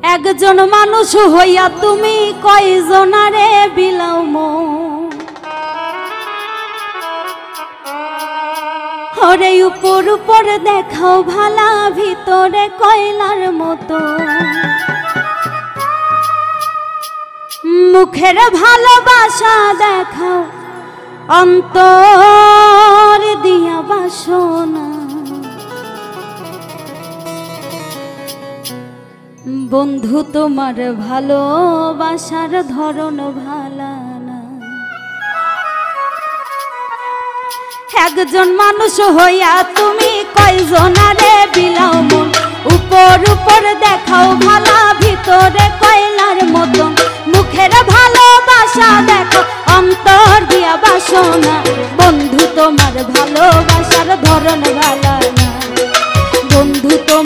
একজন মানুষ হইয়া তুমি কয়জনারে বিলাও মন। ওরে উপর উপর দেখাও ভালা, ভিতরে কয়লার মতো। মুখের ভালোবাসা দেখাও, অন্তর দিয়া বাসনা। বন্ধু তোমার ভালোবাসার ধরন ভালা না। একজন মানুষ হইয়া তুমি কয়জনারে বিলাও মন। উপর উপর দেখাও ভালা, ভিতরে কয়লার মতন। মুখের ভালোবাসা দেখো, অন্তর দিয়া বাসনা।